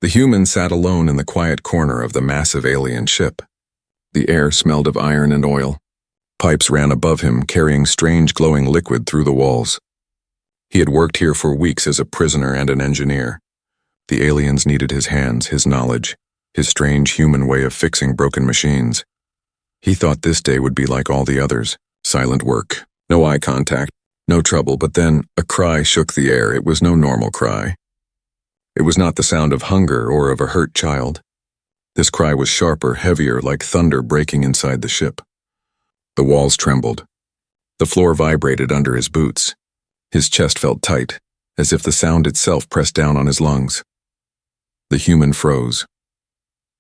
The human sat alone in the quiet corner of the massive alien ship. The air smelled of iron and oil. Pipes ran above him, carrying strange glowing liquid through the walls. He had worked here for weeks as a prisoner and an engineer. The aliens needed his hands, his knowledge, his strange human way of fixing broken machines. He thought this day would be like all the others. Silent work, no eye contact, no trouble, but then a cry shook the air. It was no normal cry. It was not the sound of hunger or of a hurt child. This cry was sharper, heavier, like thunder breaking inside the ship. The walls trembled. The floor vibrated under his boots. His chest felt tight, as if the sound itself pressed down on his lungs. The human froze.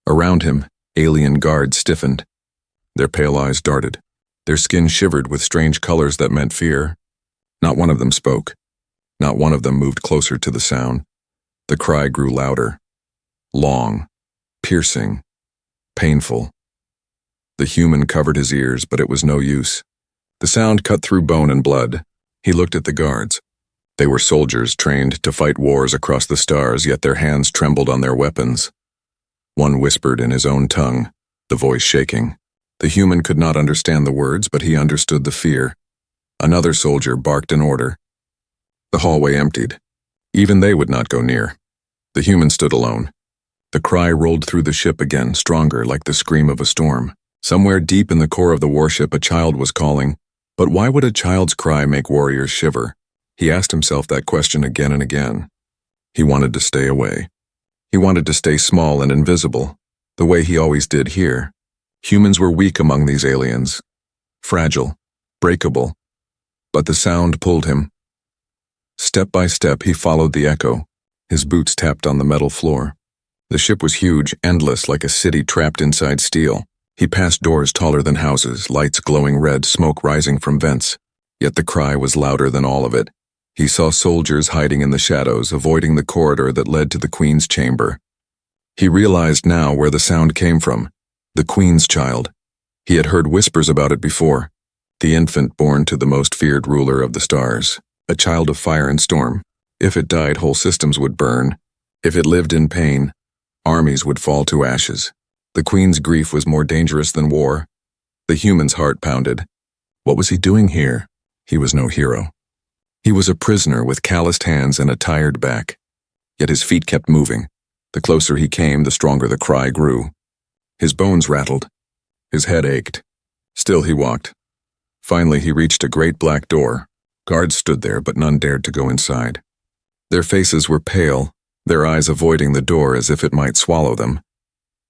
Around him, alien guards stiffened. Their pale eyes darted. Their skin shivered with strange colors that meant fear. Not one of them spoke. Not one of them moved closer to the sound. The cry grew louder. Long. Piercing. Painful. The human covered his ears, but it was no use. The sound cut through bone and blood. He looked at the guards. They were soldiers trained to fight wars across the stars, yet their hands trembled on their weapons. One whispered in his own tongue, the voice shaking. The human could not understand the words, but he understood the fear. Another soldier barked an order. The hallway emptied. Even they would not go near. The human stood alone. The cry rolled through the ship again, stronger, like the scream of a storm. Somewhere deep in the core of the warship, a child was calling. But why would a child's cry make warriors shiver? He asked himself that question again and again. He wanted to stay away. He wanted to stay small and invisible, the way he always did here. Humans were weak among these aliens. Fragile, breakable. But the sound pulled him. Step by step, he followed the echo. His boots tapped on the metal floor. The ship was huge, endless, like a city trapped inside steel. He passed doors taller than houses, lights glowing red, smoke rising from vents. Yet the cry was louder than all of it. He saw soldiers hiding in the shadows, avoiding the corridor that led to the Queen's chamber. He realized now where the sound came from. The Queen's child. He had heard whispers about it before. The infant born to the most feared ruler of the stars. A child of fire and storm. If it died, whole systems would burn. If it lived in pain, armies would fall to ashes. The Queen's grief was more dangerous than war. The human's heart pounded. What was he doing here? He was no hero. He was a prisoner with calloused hands and a tired back. Yet his feet kept moving. The closer he came, the stronger the cry grew. His bones rattled. His head ached. Still he walked. Finally he reached a great black door. Guards stood there, but none dared to go inside. Their faces were pale, their eyes avoiding the door as if it might swallow them.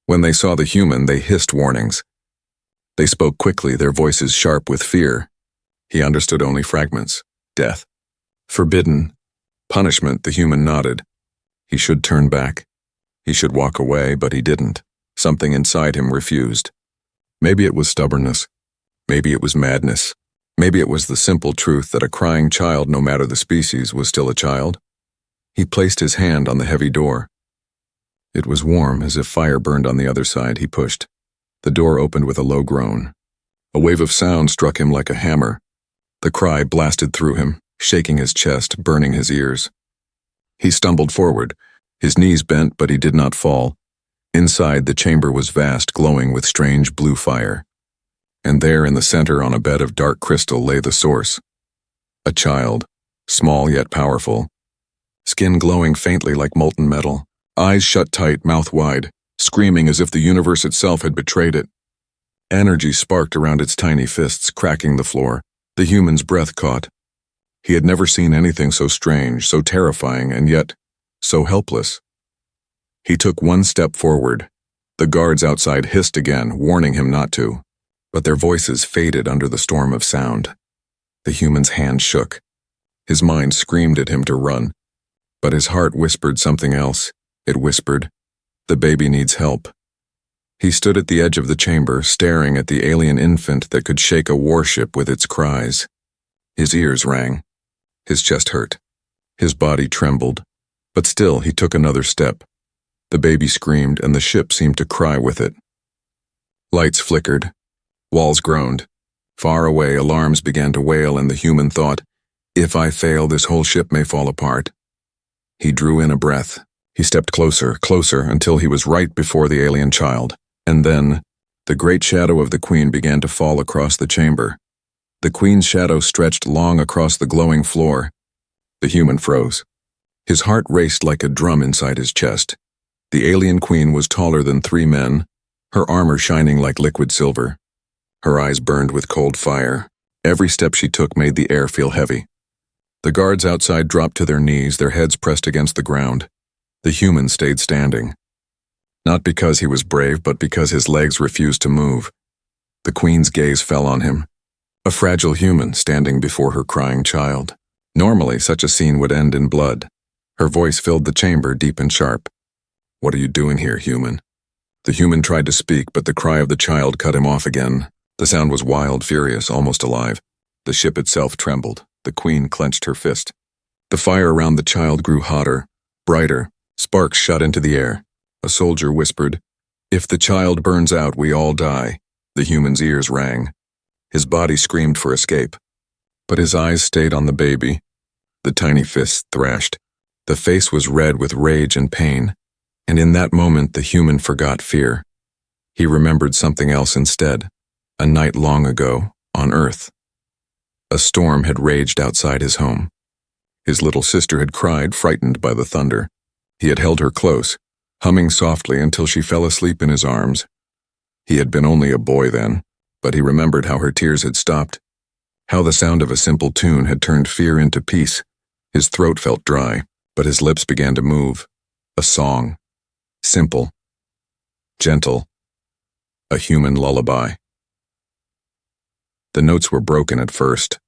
When they saw the human, they hissed warnings. They spoke quickly, their voices sharp with fear. He understood only fragments. Death. Forbidden. Punishment, the human nodded. He should turn back. He should walk away, but he didn't. Something inside him refused. Maybe it was stubbornness. Maybe it was madness. Maybe it was the simple truth that a crying child, no matter the species, was still a child. He placed his hand on the heavy door. It was warm, as if fire burned on the other side. He pushed. The door opened with a low groan. A wave of sound struck him like a hammer. The cry blasted through him, shaking his chest, burning his ears. He stumbled forward. His knees bent, but he did not fall. Inside, the chamber was vast, glowing with strange blue fire. And there in the center, on a bed of dark crystal, lay the source. A child, small yet powerful. Skin glowing faintly like molten metal. Eyes shut tight, mouth wide, screaming as if the universe itself had betrayed it. Energy sparked around its tiny fists, cracking the floor. The human's breath caught. He had never seen anything so strange, so terrifying, and yet so helpless. He took one step forward. The guards outside hissed again, warning him not to. But their voices faded under the storm of sound. The human's hand shook. His mind screamed at him to run. But his heart whispered something else. It whispered, "The baby needs help." He stood at the edge of the chamber, staring at the alien infant that could shake a warship with its cries. His ears rang. His chest hurt. His body trembled. But still, he took another step. The baby screamed, and the ship seemed to cry with it. Lights flickered. Walls groaned. Far away, alarms began to wail, and the human thought, "If I fail, this whole ship may fall apart." He drew in a breath. He stepped closer, closer, until he was right before the alien child. And then, the great shadow of the queen began to fall across the chamber. The queen's shadow stretched long across the glowing floor. The human froze. His heart raced like a drum inside his chest. The alien queen was taller than 3 men, her armor shining like liquid silver. Her eyes burned with cold fire. Every step she took made the air feel heavy. The guards outside dropped to their knees, their heads pressed against the ground. The human stayed standing. Not because he was brave, but because his legs refused to move. The queen's gaze fell on him. A fragile human standing before her crying child. Normally, such a scene would end in blood. Her voice filled the chamber, deep and sharp. "What are you doing here, human?" The human tried to speak, but the cry of the child cut him off again. The sound was wild, furious, almost alive. The ship itself trembled. The queen clenched her fist. The fire around the child grew hotter, brighter. Sparks shot into the air. A soldier whispered, "If the child burns out, we all die." The human's ears rang. His body screamed for escape. But his eyes stayed on the baby. The tiny fists thrashed. The face was red with rage and pain. And in that moment, the human forgot fear. He remembered something else instead. A night long ago, on Earth. A storm had raged outside his home. His little sister had cried, frightened by the thunder. He had held her close, humming softly until she fell asleep in his arms. He had been only a boy then, but he remembered how her tears had stopped, how the sound of a simple tune had turned fear into peace. His throat felt dry, but his lips began to move. A song. Simple. Gentle. A human lullaby. The notes were broken at first,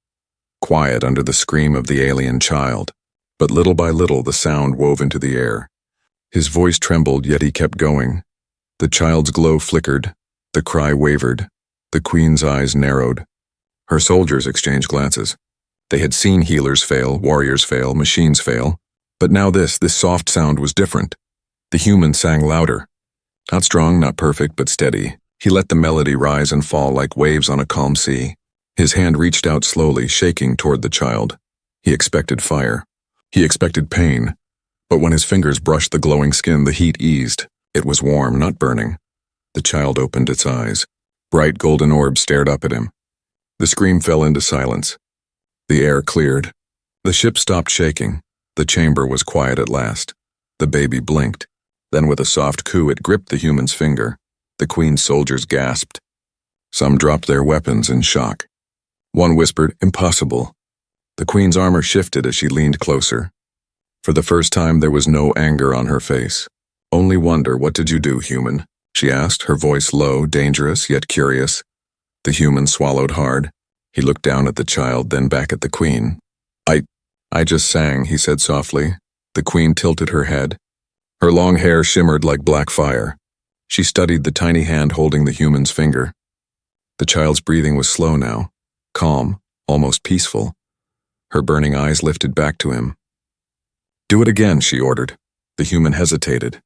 quiet under the scream of the alien child. But little by little the sound wove into the air. His voice trembled, yet he kept going. The child's glow flickered. The cry wavered. The queen's eyes narrowed. Her soldiers exchanged glances. They had seen healers fail, warriors fail, machines fail. But now this soft sound was different. The human sang louder. Not strong, not perfect, but steady. He let the melody rise and fall like waves on a calm sea. His hand reached out slowly, shaking toward the child. He expected fire. He expected pain, but when his fingers brushed the glowing skin, the heat eased. It was warm, not burning. The child opened its eyes. Bright golden orbs stared up at him. The scream fell into silence. The air cleared. The ship stopped shaking. The chamber was quiet at last. The baby blinked. Then with a soft coo, it gripped the human's finger. The queen's soldiers gasped. Some dropped their weapons in shock. One whispered, "Impossible." The queen's armor shifted as she leaned closer. For the first time, there was no anger on her face. Only wonder. "What did you do, human?" she asked, her voice low, dangerous, yet curious. The human swallowed hard. He looked down at the child, then back at the queen. I just sang," he said softly. The queen tilted her head. Her long hair shimmered like black fire. She studied the tiny hand holding the human's finger. The child's breathing was slow now, calm, almost peaceful. Her burning eyes lifted back to him. "Do it again," she ordered. The human hesitated.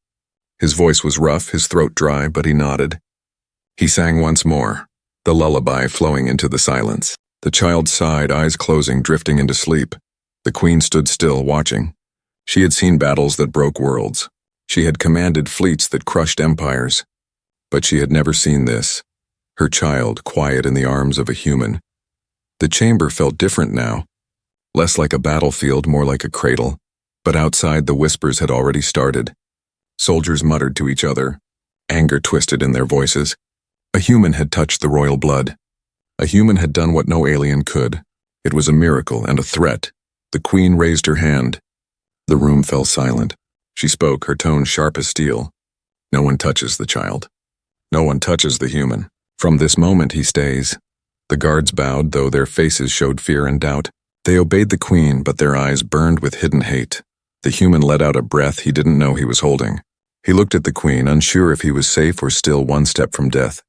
His voice was rough, his throat dry, but he nodded. He sang once more, the lullaby flowing into the silence. The child sighed, eyes closing, drifting into sleep. The queen stood still, watching. She had seen battles that broke worlds. She had commanded fleets that crushed empires. But she had never seen this. Her child, quiet in the arms of a human. The chamber felt different now. Less like a battlefield, more like a cradle. But outside, the whispers had already started. Soldiers muttered to each other. Anger twisted in their voices. A human had touched the royal blood. A human had done what no alien could. It was a miracle and a threat. The queen raised her hand. The room fell silent. She spoke, her tone sharp as steel. "No one touches the child. No one touches the human. From this moment he stays." The guards bowed, though their faces showed fear and doubt. They obeyed the queen, but their eyes burned with hidden hate. The human let out a breath he didn't know he was holding. He looked at the queen, unsure if he was safe or still one step from death.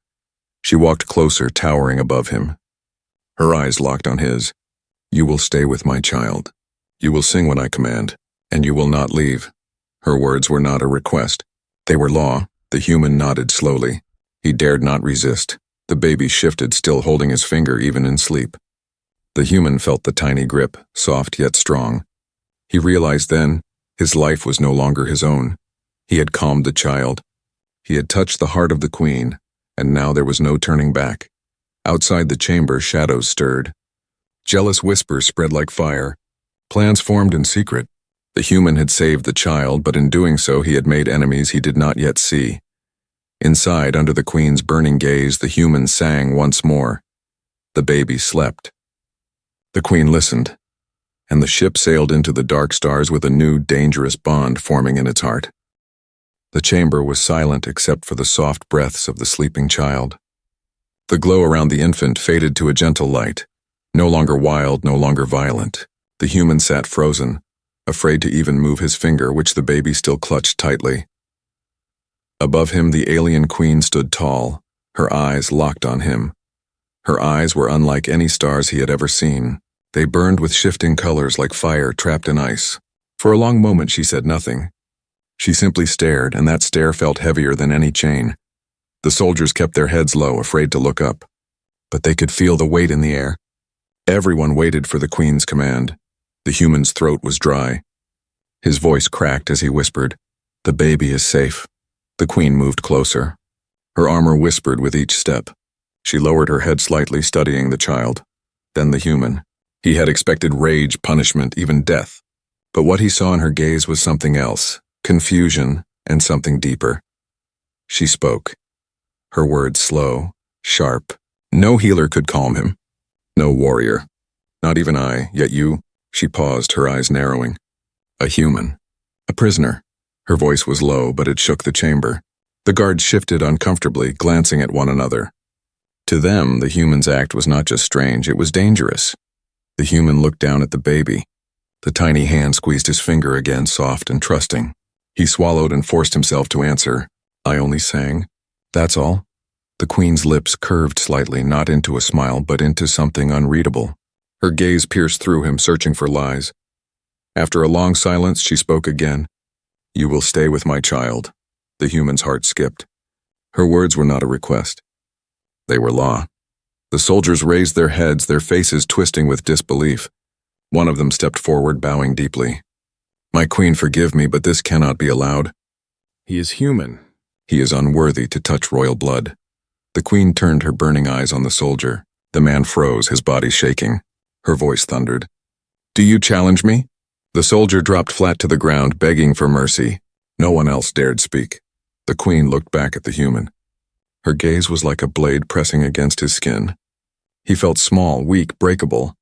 She walked closer, towering above him. Her eyes locked on his. "You will stay with my child. You will sing when I command, and you will not leave." Her words were not a request. They were law. The human nodded slowly. He dared not resist. The baby shifted, still holding his finger even in sleep. The human felt the tiny grip, soft yet strong. He realized then, his life was no longer his own. He had calmed the child. He had touched the heart of the queen, and now there was no turning back. Outside the chamber, shadows stirred. Jealous whispers spread like fire. Plans formed in secret. The human had saved the child, but in doing so he had made enemies he did not yet see. Inside, under the queen's burning gaze, the human sang once more. The baby slept. The queen listened, and the ship sailed into the dark stars with a new, dangerous bond forming in its heart. The chamber was silent except for the soft breaths of the sleeping child. The glow around the infant faded to a gentle light, no longer wild, no longer violent. The human sat frozen, afraid to even move his finger, which the baby still clutched tightly. Above him, the alien queen stood tall, her eyes locked on him. Her eyes were unlike any stars he had ever seen. They burned with shifting colors like fire trapped in ice. For a long moment she said nothing. She simply stared, and that stare felt heavier than any chain. The soldiers kept their heads low, afraid to look up. But they could feel the weight in the air. Everyone waited for the queen's command. The human's throat was dry. His voice cracked as he whispered, "The baby is safe." The queen moved closer. Her armor whispered with each step. She lowered her head slightly, studying the child. Then the human. He had expected rage, punishment, even death. But what he saw in her gaze was something else. Confusion, and something deeper. She spoke. Her words slow, sharp. No healer could calm him. No warrior. Not even I, yet you. She paused, her eyes narrowing. A human. A prisoner. Her voice was low, but it shook the chamber. The guards shifted uncomfortably, glancing at one another. To them, the human's act was not just strange, it was dangerous. The human looked down at the baby. The tiny hand squeezed his finger again, soft and trusting. He swallowed and forced himself to answer. "I only sang. That's all." The queen's lips curved slightly, not into a smile, but into something unreadable. Her gaze pierced through him, searching for lies. After a long silence, she spoke again. "You will stay with my child." The human's heart skipped. Her words were not a request. They were law. The soldiers raised their heads, their faces twisting with disbelief. One of them stepped forward, bowing deeply. "My queen, forgive me, but this cannot be allowed. He is human. He is unworthy to touch royal blood." The queen turned her burning eyes on the soldier. The man froze, his body shaking. Her voice thundered. "Do you challenge me?" The soldier dropped flat to the ground, begging for mercy. No one else dared speak. The queen looked back at the human. Her gaze was like a blade pressing against his skin. He felt small, weak, breakable,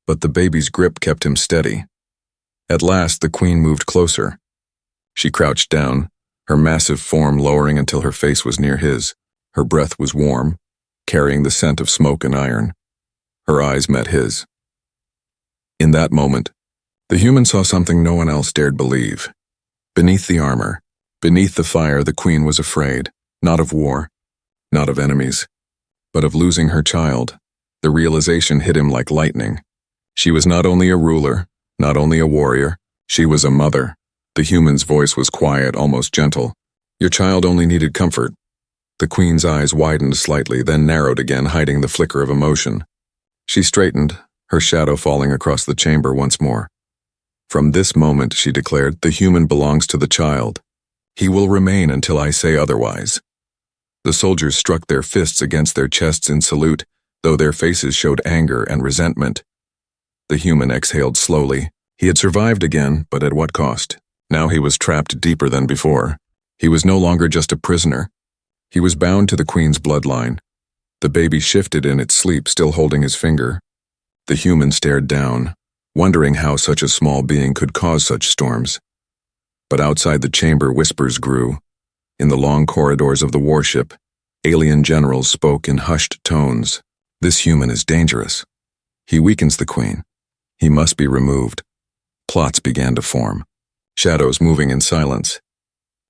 but the baby's grip kept him steady. At last, the queen moved closer. She crouched down, her massive form lowering until her face was near his. Her breath was warm, carrying the scent of smoke and iron. Her eyes met his. In that moment, the human saw something no one else dared believe. Beneath the armor, beneath the fire, the queen was afraid, not of war, not of enemies, but of losing her child. The realization hit him like lightning. She was not only a ruler, not only a warrior, she was a mother. The human's voice was quiet, almost gentle. "Your child only needed comfort." The queen's eyes widened slightly, then narrowed again, hiding the flicker of emotion. She straightened, her shadow falling across the chamber once more. "From this moment," she declared, "the human belongs to the child. He will remain until I say otherwise." The soldiers struck their fists against their chests in salute, though their faces showed anger and resentment. The human exhaled slowly. He had survived again, but at what cost? Now he was trapped deeper than before. He was no longer just a prisoner. He was bound to the queen's bloodline. The baby shifted in its sleep, still holding his finger. The human stared down, wondering how such a small being could cause such storms. But outside the chamber, whispers grew. In the long corridors of the warship, alien generals spoke in hushed tones. "This human is dangerous. He weakens the queen. He must be removed." Plots began to form, shadows moving in silence.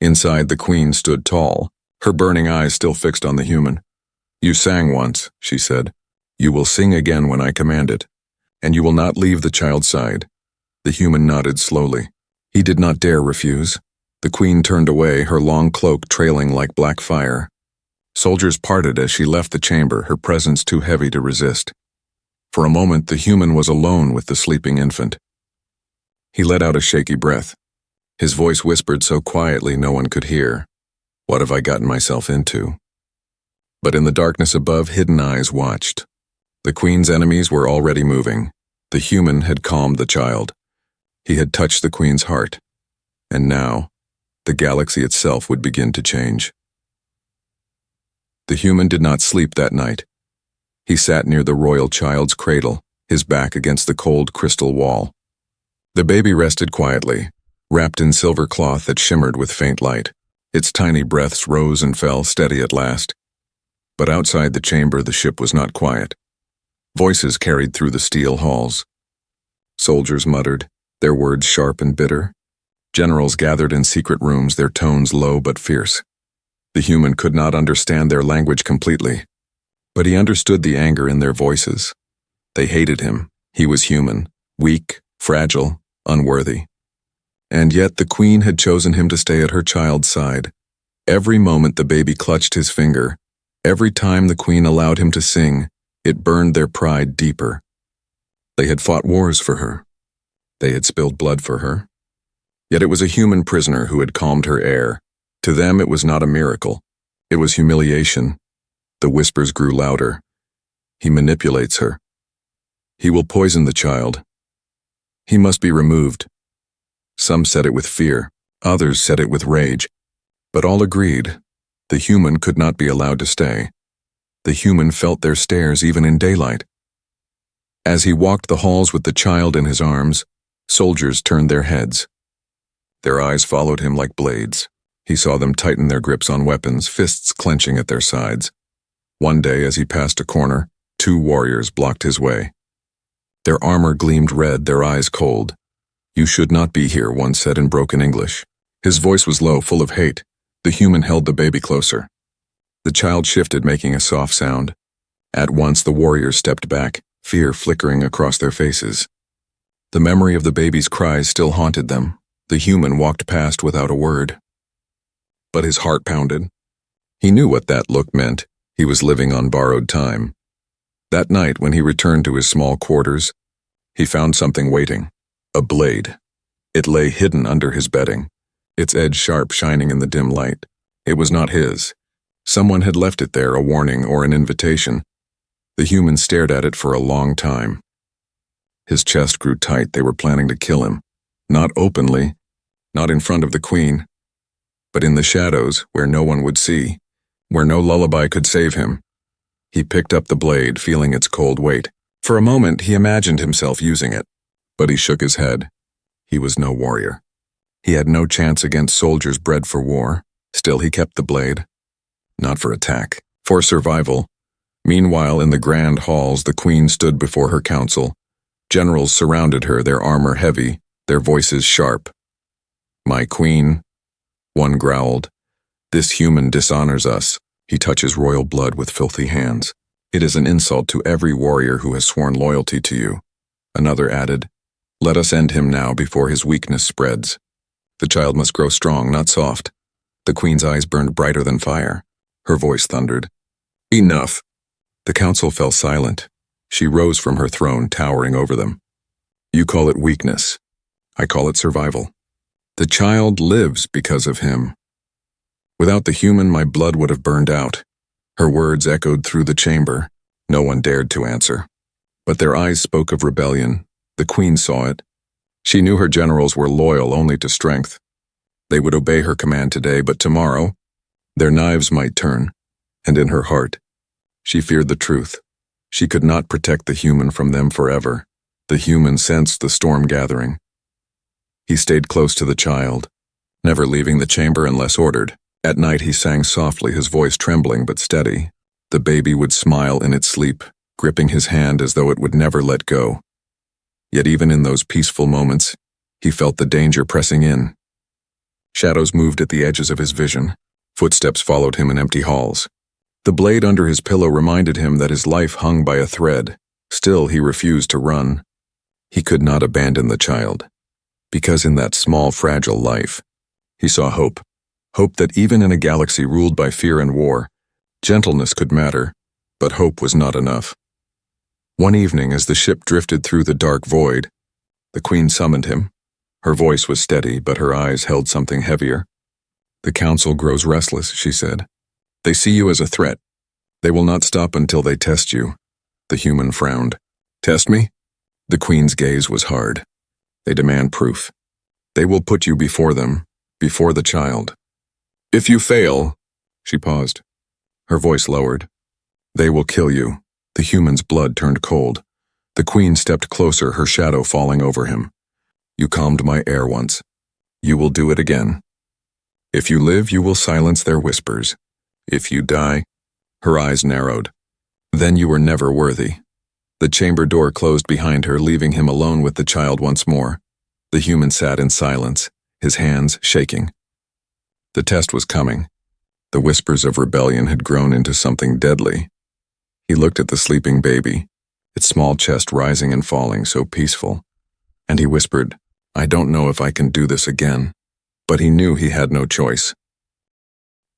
Inside, the queen stood tall, her burning eyes still fixed on the human. "You sang once," she said. "You will sing again when I command it, and you will not leave the child's side." The human nodded slowly. He did not dare refuse. The queen turned away, her long cloak trailing like black fire. Soldiers parted as she left the chamber, her presence too heavy to resist. For a moment, the human was alone with the sleeping infant. He let out a shaky breath. His voice whispered so quietly no one could hear. What have I gotten myself into? But in the darkness above, hidden eyes watched. The Queen's enemies were already moving. The human had calmed the child. He had touched the Queen's heart. And now, the galaxy itself would begin to change. The human did not sleep that night. He sat near the royal child's cradle, his back against the cold crystal wall. The baby rested quietly, wrapped in silver cloth that shimmered with faint light. Its tiny breaths rose and fell, steady at last. But outside the chamber, the ship was not quiet. Voices carried through the steel halls. Soldiers muttered, their words sharp and bitter. Generals gathered in secret rooms, their tones low but fierce. The human could not understand their language completely, but he understood the anger in their voices. They hated him. He was human, weak, fragile, unworthy. And yet the Queen had chosen him to stay at her child's side. Every moment the baby clutched his finger, every time the Queen allowed him to sing, it burned their pride deeper. They had fought wars for her. They had spilled blood for her. Yet it was a human prisoner who had calmed her heir. To them it was not a miracle. It was humiliation. The whispers grew louder. He manipulates her. He will poison the child. He must be removed. Some said it with fear. Others said it with rage. But all agreed. The human could not be allowed to stay. The human felt their stares even in daylight. As he walked the halls with the child in his arms, soldiers turned their heads. Their eyes followed him like blades. He saw them tighten their grips on weapons, fists clenching at their sides. One day, as he passed a corner, 2 warriors blocked his way. Their armor gleamed red, their eyes cold. "You should not be here," one said in broken English. His voice was low, full of hate. The human held the baby closer. The child shifted, making a soft sound. At once the warriors stepped back, fear flickering across their faces. The memory of the baby's cries still haunted them. The human walked past without a word. But his heart pounded. He knew what that look meant. He was living on borrowed time. That night, when he returned to his small quarters, he found something waiting. A blade. It lay hidden under his bedding, its edge sharp, shining in the dim light. It was not his. Someone had left it there, a warning or an invitation. The human stared at it for a long time. His chest grew tight. They were planning to kill him. Not openly, not in front of the Queen, but in the shadows, where no one would see, where no lullaby could save him. He picked up the blade, feeling its cold weight. For a moment, he imagined himself using it, but he shook his head. He was no warrior. He had no chance against soldiers bred for war. Still, he kept the blade. Not for attack, for survival. Meanwhile, in the grand halls, the Queen stood before her council. Generals surrounded her, their armor heavy, their voices sharp. "My Queen," one growled, "this human dishonors us. He touches royal blood with filthy hands. It is an insult to every warrior who has sworn loyalty to you." Another added, "Let us end him now before his weakness spreads. The child must grow strong, not soft." The Queen's eyes burned brighter than fire. Her voice thundered, "Enough." The council fell silent. She rose from her throne, towering over them. "You call it weakness. I call it survival. The child lives because of him. Without the human, my blood would have burned out." Her words echoed through the chamber. No one dared to answer. But their eyes spoke of rebellion. The Queen saw it. She knew her generals were loyal only to strength. They would obey her command today, but tomorrow, their knives might turn. And in her heart, she feared the truth. She could not protect the human from them forever. The human sensed the storm gathering. He stayed close to the child, never leaving the chamber unless ordered. At night he sang softly, his voice trembling but steady. The baby would smile in its sleep, gripping his hand as though it would never let go. Yet even in those peaceful moments, he felt the danger pressing in. Shadows moved at the edges of his vision. Footsteps followed him in empty halls. The blade under his pillow reminded him that his life hung by a thread. Still, he refused to run. He could not abandon the child, because in that small, fragile life, he saw hope. Hope that even in a galaxy ruled by fear and war, gentleness could matter, but hope was not enough. One evening, as the ship drifted through the dark void, the Queen summoned him. Her voice was steady, but her eyes held something heavier. "The council grows restless," she said. "They see you as a threat. They will not stop until they test you." The human frowned. "Test me?" The queen's gaze was hard. "They demand proof. They will put you before them, before the child. If you fail," she paused. Her voice lowered. "They will kill you." The human's blood turned cold. The queen stepped closer, her shadow falling over him. "You calmed my heir once. You will do it again. If you live, you will silence their whispers. If you die—" Her eyes narrowed. "Then you were never worthy." The chamber door closed behind her, leaving him alone with the child once more. The human sat in silence, his hands shaking. The test was coming. The whispers of rebellion had grown into something deadly. He looked at the sleeping baby, its small chest rising and falling, so peaceful. And he whispered, "I don't know if I can do this again." But he knew he had no choice.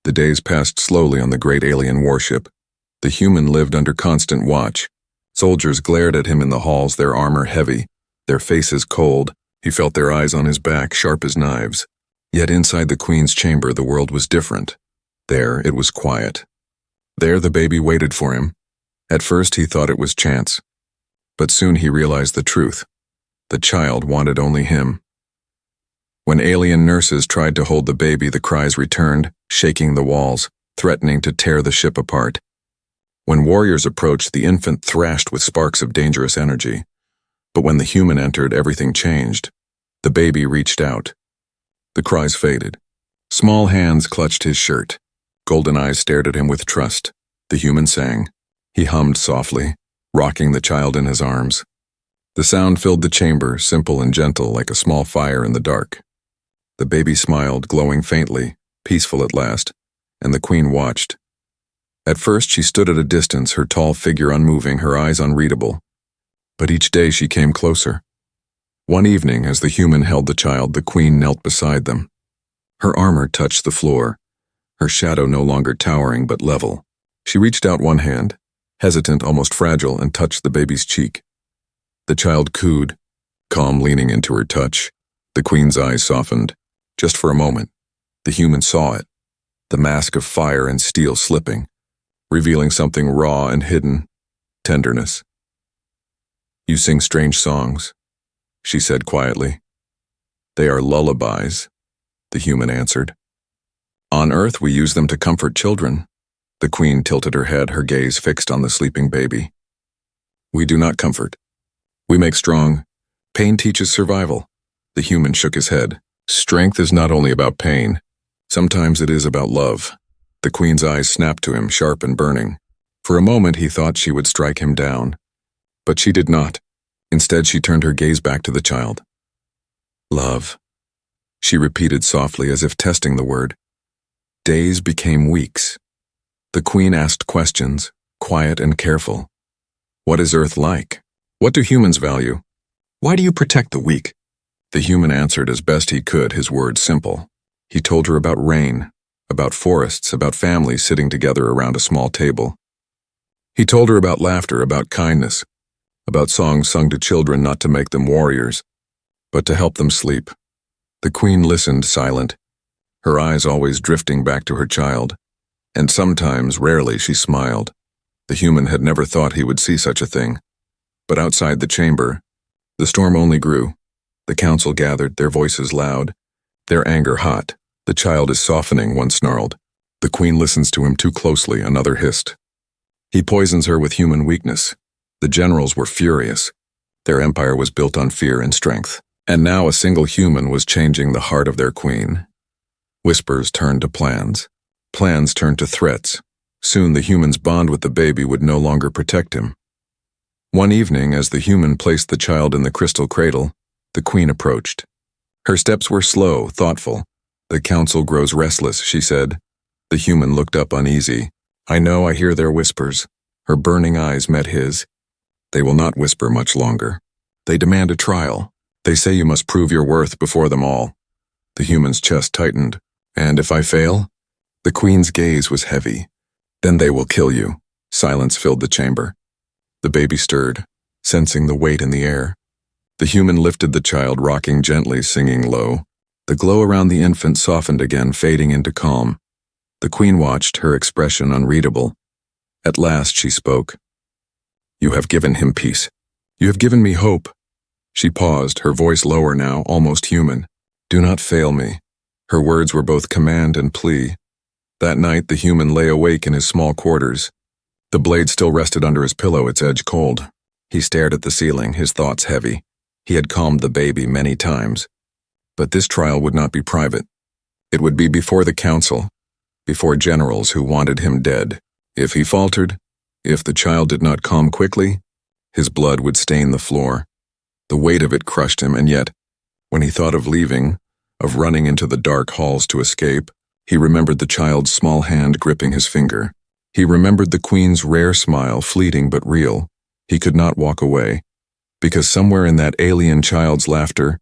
The days passed slowly on the great alien warship. The human lived under constant watch. Soldiers glared at him in the halls, their armor heavy, their faces cold. He felt their eyes on his back, sharp as knives. Yet inside the queen's chamber, the world was different. There, it was quiet. There, the baby waited for him. At first, he thought it was chance. But soon he realized the truth. The child wanted only him. When alien nurses tried to hold the baby, the cries returned, shaking the walls, threatening to tear the ship apart. When warriors approached, the infant thrashed with sparks of dangerous energy. But when the human entered, everything changed. The baby reached out. The cries faded. Small hands clutched his shirt. Golden eyes stared at him with trust. The human sang. He hummed softly, rocking the child in his arms. The sound filled the chamber, simple and gentle, like a small fire in the dark. The baby smiled, glowing faintly, peaceful at last, and the queen watched. At first she stood at a distance, her tall figure unmoving, her eyes unreadable. But each day she came closer. One evening, as the human held the child, the queen knelt beside them. Her armor touched the floor, her shadow no longer towering but level. She reached out one hand, hesitant, almost fragile, and touched the baby's cheek. The child cooed, calm, leaning into her touch. The queen's eyes softened. Just for a moment, the human saw it, the mask of fire and steel slipping, revealing something raw and hidden, tenderness. "You sing strange songs," she said quietly. "They are lullabies," the human answered. "On Earth, we use them to comfort children." The queen tilted her head, her gaze fixed on the sleeping baby. "We do not comfort. We make strong. Pain teaches survival." The human shook his head. "Strength is not only about pain. Sometimes it is about love." The queen's eyes snapped to him, sharp and burning. For a moment he thought she would strike him down. But she did not. Instead, she turned her gaze back to the child. "Love," she repeated softly, as if testing the word. Days became weeks. The queen asked questions, quiet and careful. "What is Earth like? What do humans value? Why do you protect the weak?" The human answered as best he could, his words simple. He told her about rain, about forests, about families sitting together around a small table. He told her about laughter, about kindness, about songs sung to children not to make them warriors, but to help them sleep. The queen listened, silent, her eyes always drifting back to her child, and sometimes, rarely, she smiled. The human had never thought he would see such a thing. But outside the chamber, the storm only grew. The council gathered, their voices loud, their anger hot. "The child is softening," one snarled. "The queen listens to him too closely," another hissed. "He poisons her with human weakness." The generals were furious. Their empire was built on fear and strength. And now a single human was changing the heart of their queen. Whispers turned to plans. Plans turned to threats. Soon the human's bond with the baby would no longer protect him. One evening, as the human placed the child in the crystal cradle, the queen approached. Her steps were slow, thoughtful. "The council grows restless," she said. The human looked up uneasy. "I know, I hear their whispers." Her burning eyes met his. "They will not whisper much longer. They demand a trial. They say you must prove your worth before them all." The human's chest tightened. "And if I fail?" The queen's gaze was heavy. "Then they will kill you." Silence filled the chamber. The baby stirred, sensing the weight in the air. The human lifted the child, rocking gently, singing low. The glow around the infant softened again, fading into calm. The queen watched, her expression unreadable. At last she spoke. "You have given him peace. You have given me hope." She paused, her voice lower now, almost human. "Do not fail me." Her words were both command and plea. That night the human lay awake in his small quarters. The blade still rested under his pillow, its edge cold. He stared at the ceiling, his thoughts heavy. He had calmed the baby many times. But this trial would not be private. It would be before the council, before generals who wanted him dead. If he faltered, if the child did not calm quickly, his blood would stain the floor. The weight of it crushed him, and yet, when he thought of leaving, of running into the dark halls to escape, he remembered the child's small hand gripping his finger. He remembered the queen's rare smile, fleeting but real. He could not walk away, because somewhere in that alien child's laughter,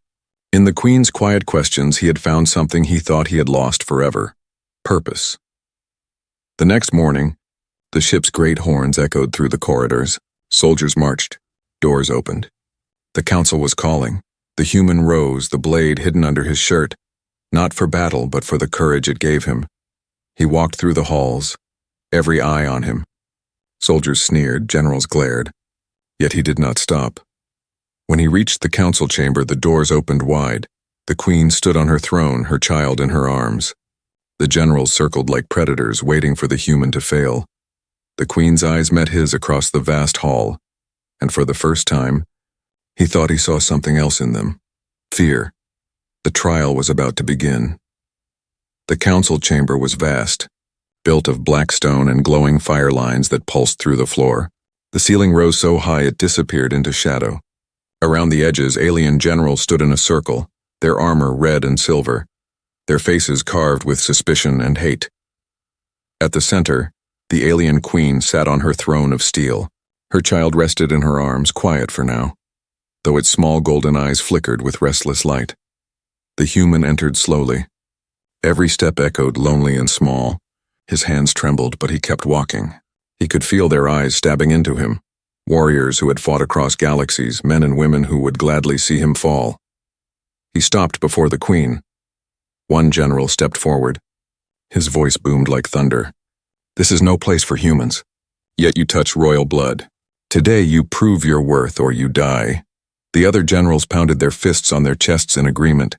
in the queen's quiet questions, he had found something he thought he had lost forever: purpose. The next morning, the ship's great horns echoed through the corridors. Soldiers marched. Doors opened. The council was calling. The human rose, the blade hidden under his shirt, not for battle, but for the courage it gave him. He walked through the halls, every eye on him. Soldiers sneered, generals glared. Yet he did not stop. When he reached the council chamber, the doors opened wide. The queen stood on her throne, her child in her arms. The generals circled like predators, waiting for the human to fail. The queen's eyes met his across the vast hall, and for the first time, he thought he saw something else in them: fear. The trial was about to begin. The council chamber was vast, built of black stone and glowing fire lines that pulsed through the floor. The ceiling rose so high it disappeared into shadow. Around the edges, alien generals stood in a circle, their armor red and silver, their faces carved with suspicion and hate. At the center, the alien queen sat on her throne of steel. Her child rested in her arms, quiet for now, though its small golden eyes flickered with restless light. The human entered slowly. Every step echoed lonely and small. His hands trembled, but he kept walking. He could feel their eyes stabbing into him. Warriors who had fought across galaxies, men and women who would gladly see him fall. He stopped before the queen. One general stepped forward. His voice boomed like thunder. "This is no place for humans. Yet you touch royal blood. Today you prove your worth or you die." The other generals pounded their fists on their chests in agreement.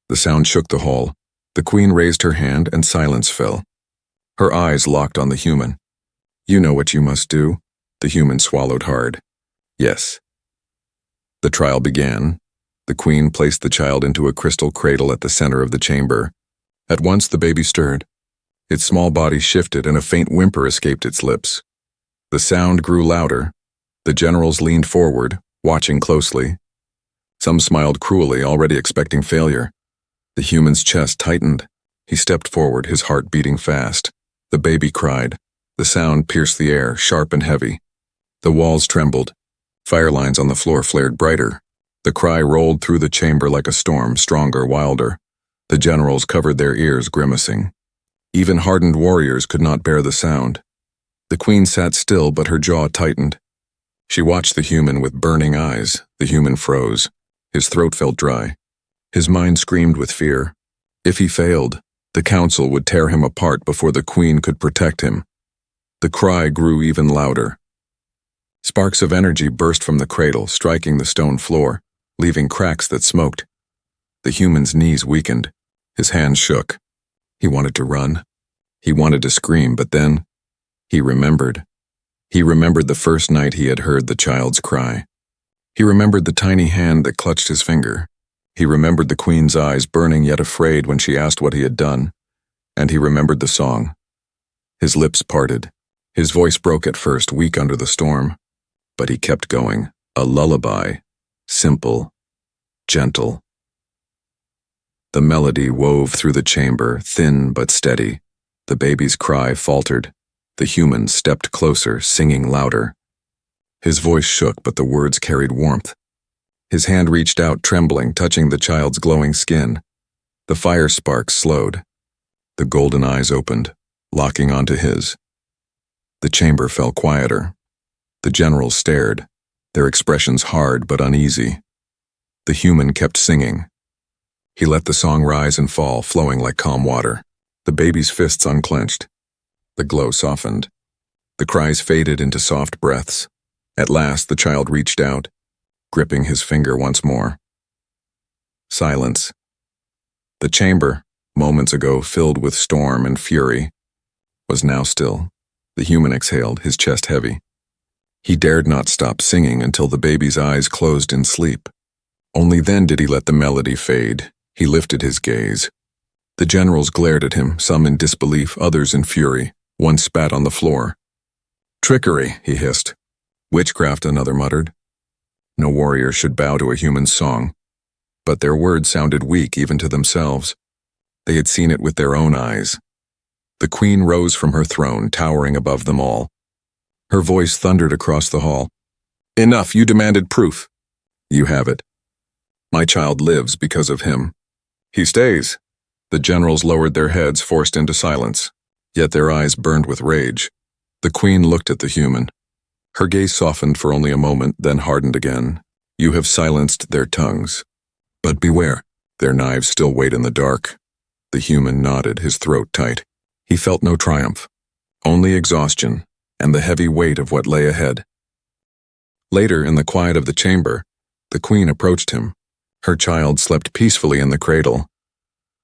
The sound shook the hall. The queen raised her hand and silence fell. Her eyes locked on the human. "You know what you must do." The human swallowed hard. "Yes." The trial began. The queen placed the child into a crystal cradle at the center of the chamber. At once the baby stirred. Its small body shifted and a faint whimper escaped its lips. The sound grew louder. The generals leaned forward, watching closely. Some smiled cruelly, already expecting failure. The human's chest tightened. He stepped forward, his heart beating fast. The baby cried. The sound pierced the air, sharp and heavy. The walls trembled. Fire lines on the floor flared brighter. The cry rolled through the chamber like a storm, stronger, wilder. The generals covered their ears, grimacing. Even hardened warriors could not bear the sound. The queen sat still, but her jaw tightened. She watched the human with burning eyes. The human froze. His throat felt dry. His mind screamed with fear. If he failed, the council would tear him apart before the queen could protect him. The cry grew even louder. Sparks of energy burst from the cradle, striking the stone floor, leaving cracks that smoked. The human's knees weakened. His hands shook. He wanted to run. He wanted to scream, but then he remembered. He remembered the first night he had heard the child's cry. He remembered the tiny hand that clutched his finger. He remembered the queen's eyes burning yet afraid when she asked what he had done. And he remembered the song. His lips parted. His voice broke at first, weak under the storm. But he kept going, a lullaby, simple, gentle. The melody wove through the chamber, thin but steady. The baby's cry faltered. The human stepped closer, singing louder. His voice shook, but the words carried warmth. His hand reached out, trembling, touching the child's glowing skin. The fire sparks slowed. The golden eyes opened, locking onto his. The chamber fell quieter. The generals stared, their expressions hard but uneasy. The human kept singing. He let the song rise and fall, flowing like calm water. The baby's fists unclenched. The glow softened. The cries faded into soft breaths. At last, the child reached out, gripping his finger once more. Silence. The chamber, moments ago filled with storm and fury, was now still. The human exhaled, his chest heavy. He dared not stop singing until the baby's eyes closed in sleep. Only then did he let the melody fade. He lifted his gaze. The generals glared at him, some in disbelief, others in fury. One spat on the floor. "Trickery," he hissed. "Witchcraft," another muttered. No warrior should bow to a human song. But their words sounded weak even to themselves. They had seen it with their own eyes. The queen rose from her throne, towering above them all. Her voice thundered across the hall. "Enough, you demanded proof. You have it. My child lives because of him. He stays." The generals lowered their heads, forced into silence, yet their eyes burned with rage. The queen looked at the human. Her gaze softened for only a moment, then hardened again. "You have silenced their tongues. But beware, their knives still wait in the dark." The human nodded, his throat tight. He felt no triumph, only exhaustion and the heavy weight of what lay ahead. Later, in the quiet of the chamber, the queen approached him. Her child slept peacefully in the cradle.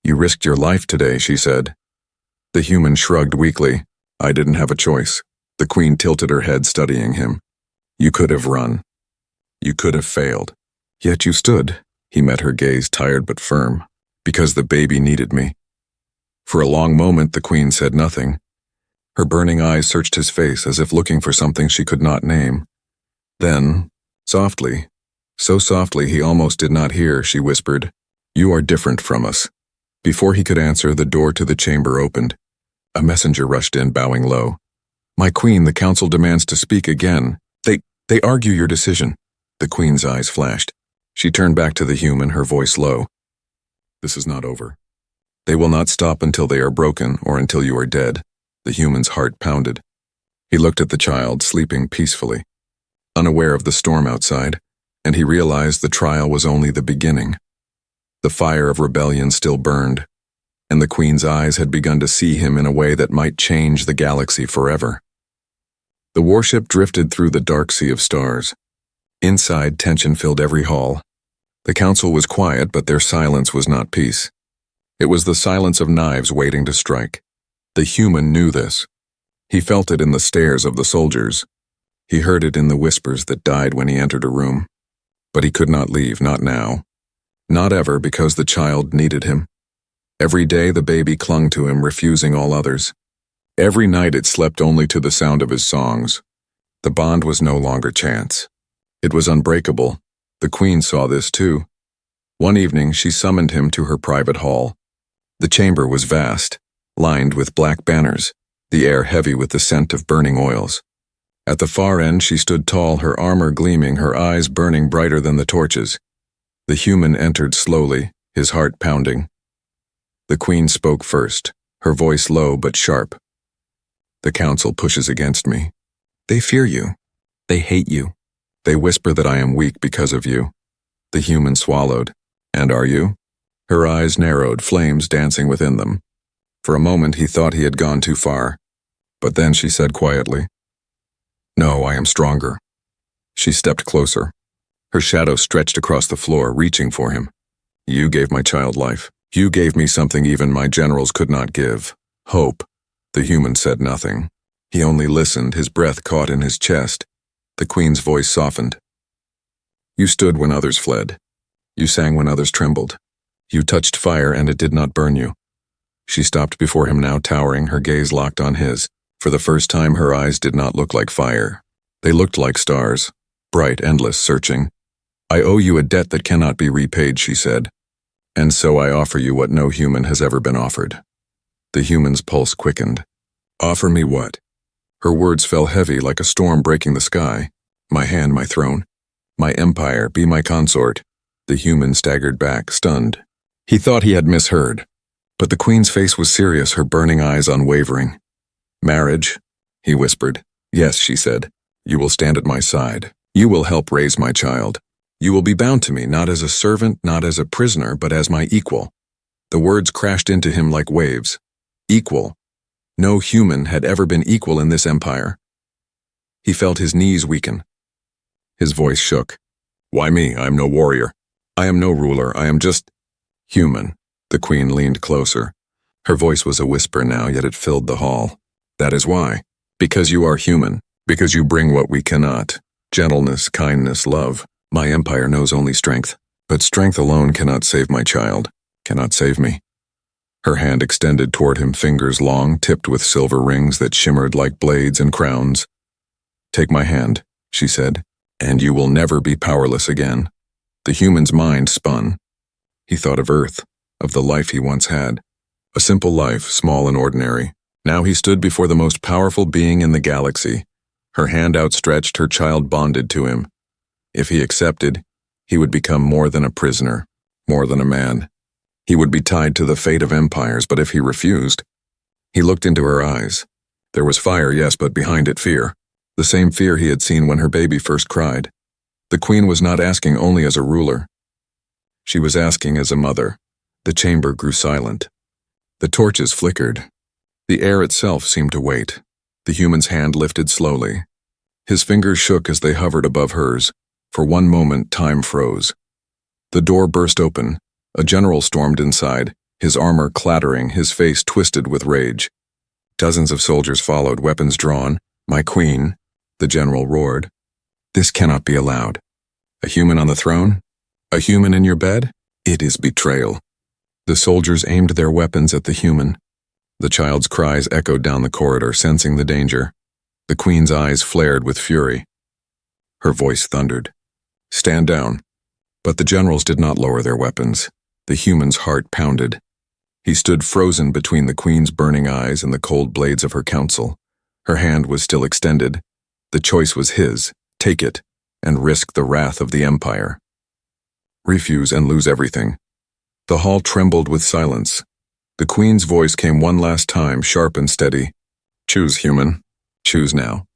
"You risked your life today," she said. The human shrugged weakly. "I didn't have a choice." The queen tilted her head, studying him. "You could have run. You could have failed. Yet you stood." He met her gaze, tired but firm. "Because the baby needed me." For a long moment, the queen said nothing. Her burning eyes searched his face as if looking for something she could not name. Then, softly, so softly he almost did not hear, she whispered, "You are different from us." Before he could answer, the door to the chamber opened. A messenger rushed in, bowing low. "My queen, the council demands to speak again. They argue your decision." The queen's eyes flashed. She turned back to the human, her voice low. "This is not over. They will not stop until they are broken or until you are dead." The human's heart pounded. He looked at the child, sleeping peacefully, unaware of the storm outside, and he realized the trial was only the beginning. The fire of rebellion still burned, and the queen's eyes had begun to see him in a way that might change the galaxy forever. The warship drifted through the dark sea of stars. Inside, tension filled every hall. The council was quiet, but their silence was not peace. It was the silence of knives waiting to strike. The human knew this. He felt it in the stares of the soldiers. He heard it in the whispers that died when he entered a room. But he could not leave, not now. Not ever, because the child needed him. Every day the baby clung to him, refusing all others. Every night it slept only to the sound of his songs. The bond was no longer chance. It was unbreakable. The queen saw this too. One evening she summoned him to her private hall. The chamber was vast, lined with black banners, the air heavy with the scent of burning oils. At the far end she stood tall, her armor gleaming, her eyes burning brighter than the torches. The human entered slowly, his heart pounding. The queen spoke first, her voice low but sharp. "The council pushes against me. They fear you. They hate you. They whisper that I am weak because of you." The human swallowed. "And are you?" Her eyes narrowed, flames dancing within them. For a moment he thought he had gone too far. But then she said quietly, "No, I am stronger." She stepped closer. Her shadow stretched across the floor, reaching for him. "You gave my child life. You gave me something even my generals could not give. Hope." The human said nothing. He only listened, his breath caught in his chest. The queen's voice softened. "You stood when others fled. You sang when others trembled. You touched fire and it did not burn you." She stopped before him now, towering, her gaze locked on his. For the first time her eyes did not look like fire. They looked like stars, bright, endless, searching. "I owe you a debt that cannot be repaid," she said. "And so I offer you what no human has ever been offered." The human's pulse quickened. "Offer me what?" Her words fell heavy like a storm breaking the sky. "My hand, my throne. My empire, be my consort." The human staggered back, stunned. He thought he had misheard. But the queen's face was serious, her burning eyes unwavering. "Marriage?" he whispered. "Yes," she said. "You will stand at my side. You will help raise my child." You will be bound to me, not as a servant, not as a prisoner, but as my equal. The words crashed into him like waves. Equal. No human had ever been equal in this empire. He felt his knees weaken. His voice shook. Why me? I am no warrior. I am no ruler. I am just human. The queen leaned closer. Her voice was a whisper now, yet it filled the hall. That is why. Because you are human. Because you bring what we cannot. Gentleness, kindness, love. My empire knows only strength. But strength alone cannot save my child. Cannot save me. Her hand extended toward him, fingers long, tipped with silver rings that shimmered like blades and crowns. Take my hand, she said, and you will never be powerless again. The human's mind spun. He thought of Earth, of the life he once had. A simple life, small and ordinary. Now he stood before the most powerful being in the galaxy. Her hand outstretched, her child bonded to him. If he accepted, he would become more than a prisoner, more than a man. He would be tied to the fate of empires, but if he refused, he looked into her eyes. There was fire, yes, but behind it fear. The same fear he had seen when her baby first cried. The queen was not asking only as a ruler. She was asking as a mother. The chamber grew silent. The torches flickered. The air itself seemed to wait. The human's hand lifted slowly. His fingers shook as they hovered above hers. For one moment, time froze. The door burst open. A general stormed inside, his armor clattering, his face twisted with rage. Dozens of soldiers followed, weapons drawn. My queen, the general roared. This cannot be allowed. A human on the throne? A human in your bed? It is betrayal. The soldiers aimed their weapons at the human. The child's cries echoed down the corridor, sensing the danger. The queen's eyes flared with fury. Her voice thundered. Stand down. But the generals did not lower their weapons. The human's heart pounded. He stood frozen between the queen's burning eyes and the cold blades of her counsel. Her hand was still extended. The choice was his. Take it, and risk the wrath of the empire. Refuse and lose everything. The hall trembled with silence. The queen's voice came one last time, sharp and steady. Choose, human. Choose now.